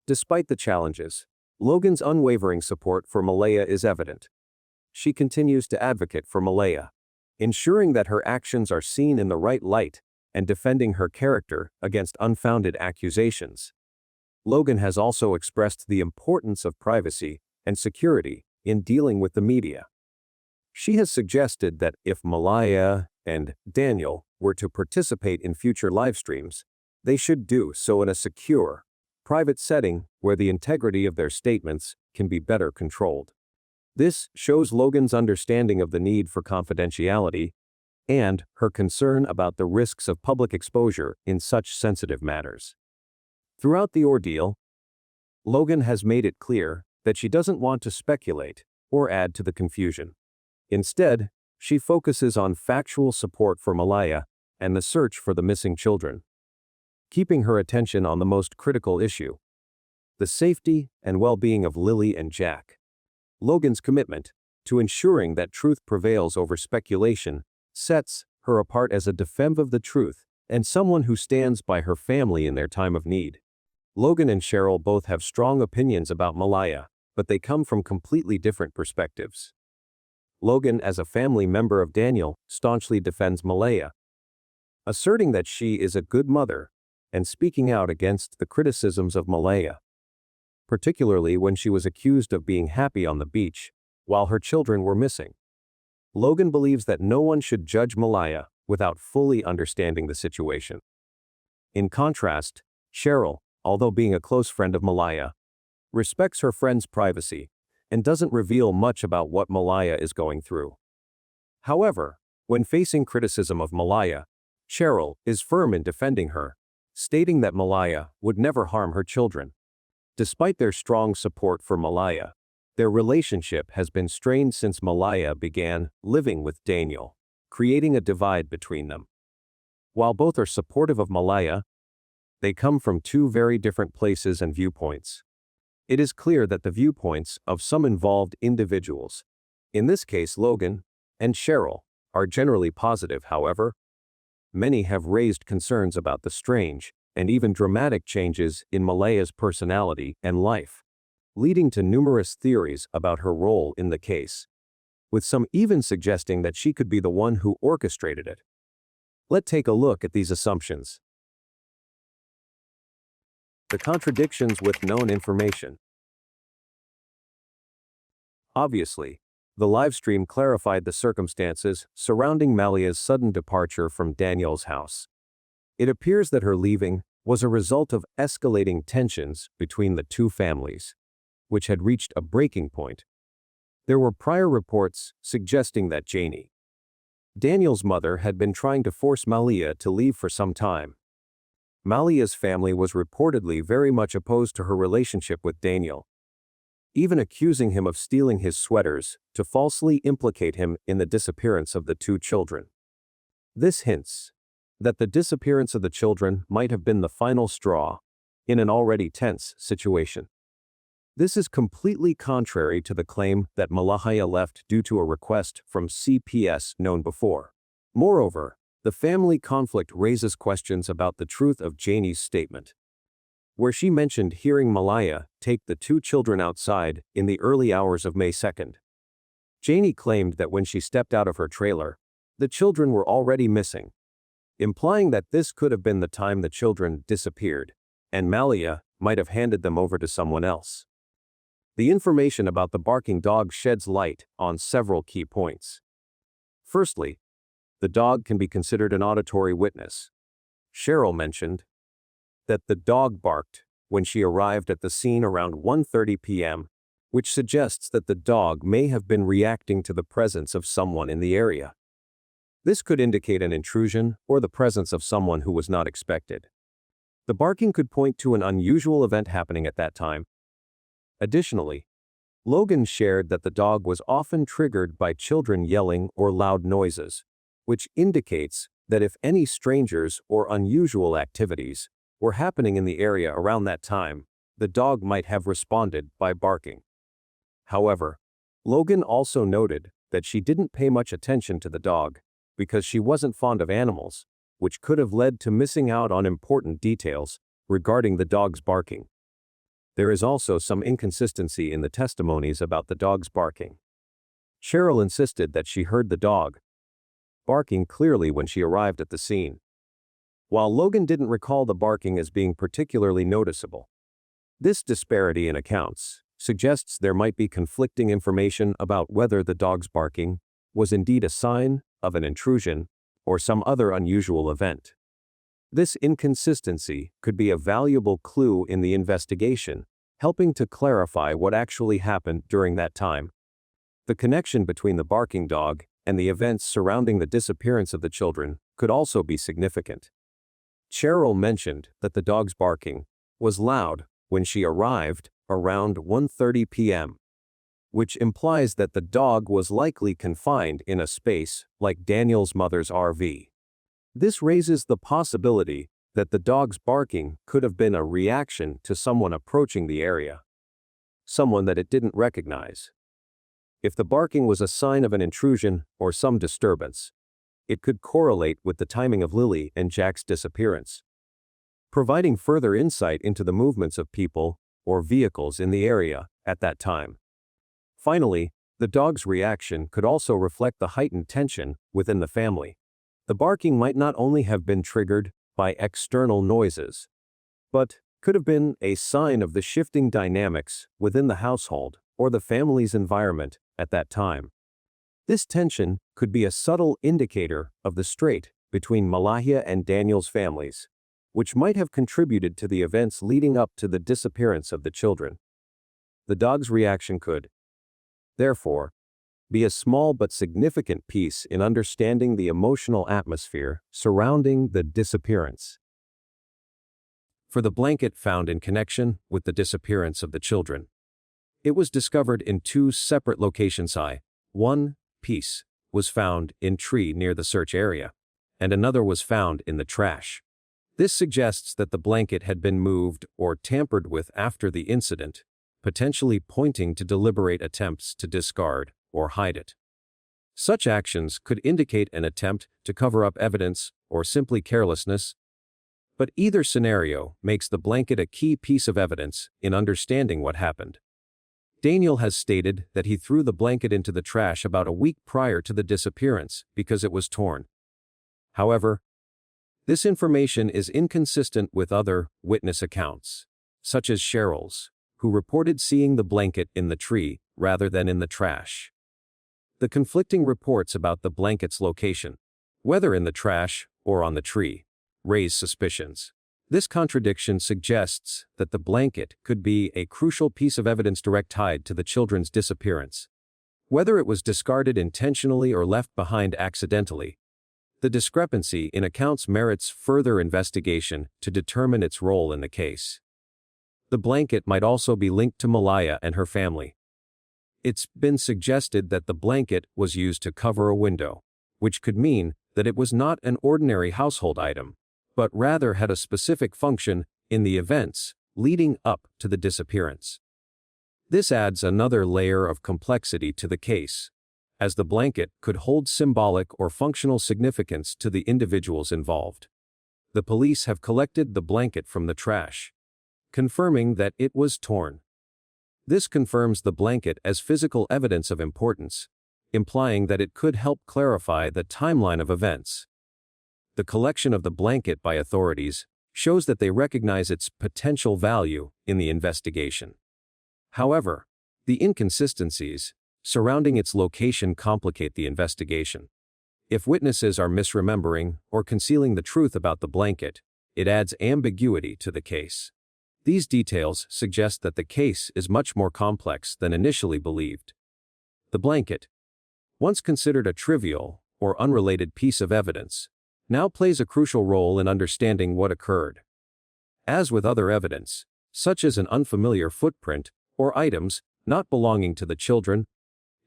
S4: Despite the challenges, Logan's unwavering support for Malehya is evident. She continues to advocate for Malehya, ensuring that her actions are seen in the right light and defending her character against unfounded accusations. Logan has also expressed the importance of privacy and security in dealing with the media. She has suggested that if Malehya and Daniel were to participate in future live streams, they should do so in a secure, private setting where the integrity of their statements can be better controlled. This shows Logan's understanding of the need for confidentiality and her concern about the risks of public exposure in such sensitive matters. Throughout the ordeal, Logan has made it clear that she doesn't want to speculate or add to the confusion. Instead, she focuses on factual support for Malehya and the search for the missing children, keeping her attention on the most critical issue: the safety and well-being of Lilly and Jack. Logan's commitment to ensuring that truth prevails over speculation sets her apart as a defender of the truth and someone who stands by her family in their time of need. Logan and Cheryl both have strong opinions about Malehya, but they come from completely different perspectives. Logan, as a family member of Daniel, staunchly defends Malehya, asserting that she is a good mother and speaking out against the criticisms of Malehya, particularly when she was accused of being happy on the beach while her children were missing. Logan believes that no one should judge Malehya without fully understanding the situation. In contrast, Cheryl, although being a close friend of Malehya, respects her friend's privacy and doesn't reveal much about what Malehya is going through. However, when facing criticism of Malehya, Cheryl is firm in defending her, stating that Malehya would never harm her children. Despite their strong support for Malehya, their relationship has been strained since Malehya began living with Daniel, creating a divide between them. While both are supportive of Malehya, they come from two very different places and viewpoints. It is clear that the viewpoints of some involved individuals, in this case Logan and Cheryl, are generally positive. However, many have raised concerns about the strange and even dramatic changes in Malehya's personality and life, leading to numerous theories about her role in the case, with some even suggesting that she could be the one who orchestrated it. Let's take a look at these assumptions. The contradictions with known information. Obviously, the livestream clarified the circumstances surrounding Malehya's sudden departure from Daniel's house. It appears that her leaving was a result of escalating tensions between the two families, which had reached a breaking point. There were prior reports suggesting that Janie, Daniel's mother, had been trying to force Malehya to leave for some time. Malehya's family was reportedly very much opposed to her relationship with Daniel, even accusing him of stealing his sweaters to falsely implicate him in the disappearance of the two children. This hints that the disappearance of the children might have been the final straw in an already tense situation. This is completely contrary to the claim that Malehya left due to a request from CPS known before. Moreover, the family conflict raises questions about the truth of Janie's statement, where she mentioned hearing Malehya take the two children outside in the early hours of May 2nd. Janie claimed that when she stepped out of her trailer, the children were already missing, implying that this could have been the time the children disappeared, and Malehya might have handed them over to someone else. The information about the barking dog sheds light on several key points. Firstly, the dog can be considered an auditory witness. Cheryl mentioned that the dog barked when she arrived at the scene around 1:30 p.m., which suggests that the dog may have been reacting to the presence of someone in the area. This could indicate an intrusion or the presence of someone who was not expected. The barking could point to an unusual event happening at that time. Additionally, Logan shared that the dog was often triggered by children yelling or loud noises, which indicates that if any strangers or unusual activities were happening in the area around that time, the dog might have responded by barking. However, Logan also noted that she didn't pay much attention to the dog because she wasn't fond of animals, which could have led to missing out on important details regarding the dog's barking. There is also some inconsistency in the testimonies about the dog's barking. Cheryl insisted that she heard the dog barking clearly when she arrived at the scene, while Logan didn't recall the barking as being particularly noticeable. This disparity in accounts suggests there might be conflicting information about whether the dog's barking was indeed a sign of an intrusion or some other unusual event. This inconsistency could be a valuable clue in the investigation, helping to clarify what actually happened during that time. The connection between the barking dog and the events surrounding the disappearance of the children could also be significant. Cheryl mentioned that the dog's barking was loud when she arrived around 1:30 p.m., which implies that the dog was likely confined in a space like Daniel's mother's RV. This raises the possibility that the dog's barking could have been a reaction to someone approaching the area, someone that it didn't recognize. If the barking was a sign of an intrusion or some disturbance, it could correlate with the timing of Lilly and Jack's disappearance, providing further insight into the movements of people or vehicles in the area at that time. Finally, the dog's reaction could also reflect the heightened tension within the family. The barking might not only have been triggered by external noises, but could have been a sign of the shifting dynamics within the household or the family's environment at that time. This tension could be a subtle indicator of the strait between Malehya and Daniel's families, which might have contributed to the events leading up to the disappearance of the children. The dog's reaction could, therefore, be a small but significant piece in understanding the emotional atmosphere surrounding the disappearance. For the blanket found in connection with the disappearance of the children, it was discovered in two separate locations. One piece was found in tree near the search area, and another was found in the trash. This suggests that the blanket had been moved or tampered with after the incident, potentially pointing to deliberate attempts to discard or hide it. Such actions could indicate an attempt to cover up evidence or simply carelessness, but either scenario makes the blanket a key piece of evidence in understanding what happened. Daniel has stated that he threw the blanket into the trash about a week prior to the disappearance because it was torn. However, this information is inconsistent with other witness accounts, such as Cheryl's, who reported seeing the blanket in the tree rather than in the trash. The conflicting reports about the blanket's location, whether in the trash or on the tree, raise suspicions. This contradiction suggests that the blanket could be a crucial piece of evidence direct tied to the children's disappearance. Whether it was discarded intentionally or left behind accidentally, the discrepancy in accounts merits further investigation to determine its role in the case. The blanket might also be linked to Malehya and her family. It's been suggested that the blanket was used to cover a window, which could mean that it was not an ordinary household item, but rather had a specific function in the events leading up to the disappearance. This adds another layer of complexity to the case, as the blanket could hold symbolic or functional significance to the individuals involved. The police have collected the blanket from the trash, confirming that it was torn. This confirms the blanket as physical evidence of importance, implying that it could help clarify the timeline of events. The collection of the blanket by authorities shows that they recognize its potential value in the investigation. However, The inconsistencies surrounding its location complicate the investigation. If witnesses are misremembering or concealing the truth about the blanket, it adds ambiguity to the case. These details suggest that the case is much more complex than initially believed. The blanket, once considered a trivial or unrelated piece of evidence, now plays a crucial role in understanding what occurred. As with other evidence, such as an unfamiliar footprint or items not belonging to the children,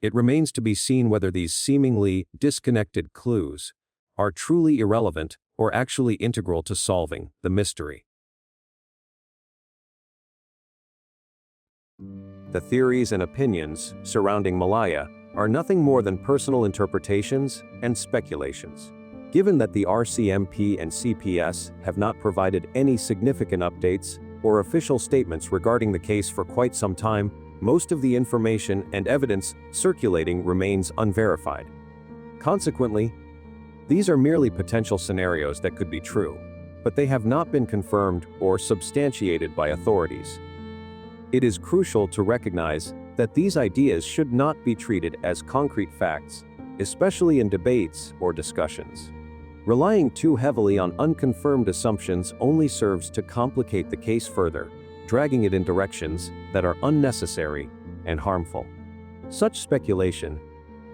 S4: it remains to be seen whether these seemingly disconnected clues are truly irrelevant or actually integral to solving the mystery. The theories and opinions surrounding Malehya are nothing more than personal interpretations and speculations. Given that the RCMP and CPS have not provided any significant updates or official statements regarding the case for quite some time, most of the information and evidence circulating remains unverified. Consequently, these are merely potential scenarios that could be true, but they have not been confirmed or substantiated by authorities. It is crucial to recognize that these ideas should not be treated as concrete facts, especially in debates or discussions. Relying too heavily on unconfirmed assumptions only serves to complicate the case further, dragging it in directions that are unnecessary and harmful. Such speculation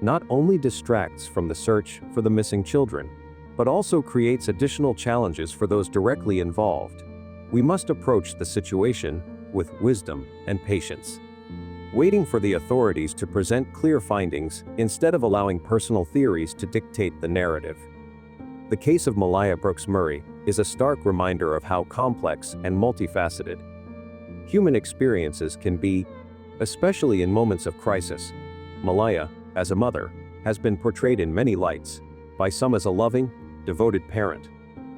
S4: not only distracts from the search for the missing children, but also creates additional challenges for those directly involved. We must approach the situation with wisdom and patience, waiting for the authorities to present clear findings instead of allowing personal theories to dictate the narrative. The case of Malehya Brooks Murray is a stark reminder of how complex and multifaceted human experiences can be, especially in moments of crisis. Malehya, as a mother, has been portrayed in many lights, by some as a loving, devoted parent,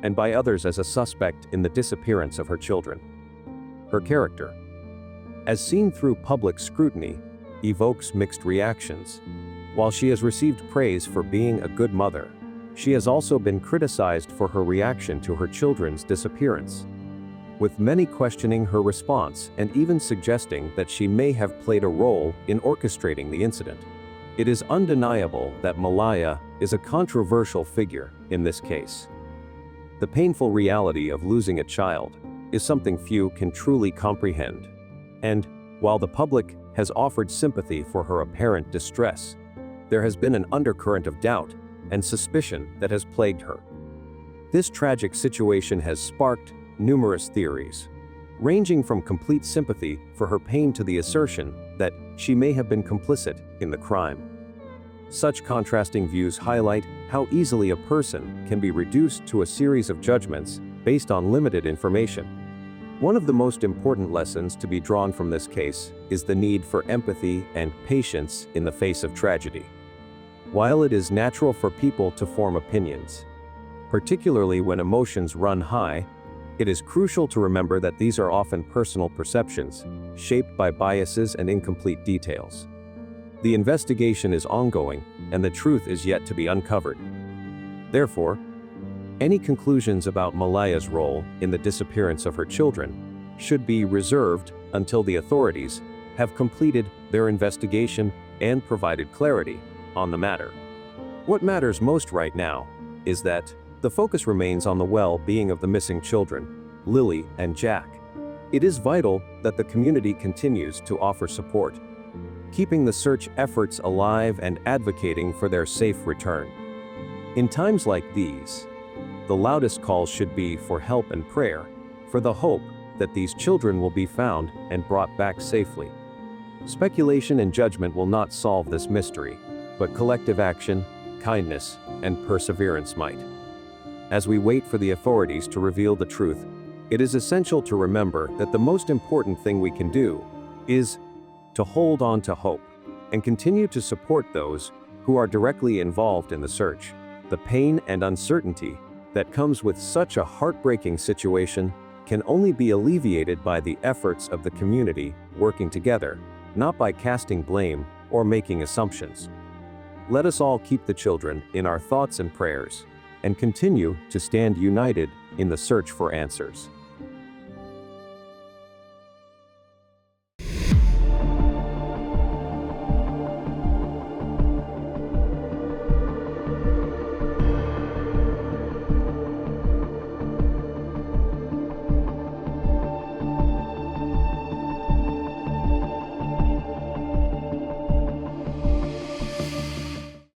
S4: and by others as a suspect in the disappearance of her children. Her character, as seen through public scrutiny, evokes mixed reactions. While she has received praise for being a good mother, she has also been criticized for her reaction to her children's disappearance, with many questioning her response and even suggesting that she may have played a role in orchestrating the incident. It is undeniable that Malehya is a controversial figure in this case. The painful reality of losing a child is something few can truly comprehend. And, while the public has offered sympathy for her apparent distress, there has been an undercurrent of doubt and suspicion that has plagued her. This tragic situation has sparked numerous theories, ranging from complete sympathy for her pain to the assertion that she may have been complicit in the crime. Such contrasting views highlight how easily a person can be reduced to a series of judgments based on limited information. One of the most important lessons to be drawn from this case is the need for empathy and patience in the face of tragedy. While it is natural for people to form opinions, particularly when emotions run high, it is crucial to remember that these are often personal perceptions, shaped by biases and incomplete details. The investigation is ongoing, and the truth is yet to be uncovered. Therefore, any conclusions about Malehya's role in the disappearance of her children should be reserved until the authorities have completed their investigation and provided clarity on the matter. What matters most right now is that the focus remains on the well-being of the missing children, Lilly and Jack. It is vital that the community continues to offer support, keeping the search efforts alive and advocating for their safe return. In times like these, the loudest calls should be for help and prayer, for the hope that these children will be found and brought back safely. Speculation and judgment will not solve this mystery, but collective action, kindness, and perseverance might. As we wait for the authorities to reveal the truth, it is essential to remember that the most important thing we can do is to hold on to hope and continue to support those who are directly involved in the search. The pain and uncertainty that comes with such a heartbreaking situation can only be alleviated by the efforts of the community working together, not by casting blame or making assumptions. Let us all keep the children in our thoughts and prayers, and continue to stand united in the search for answers.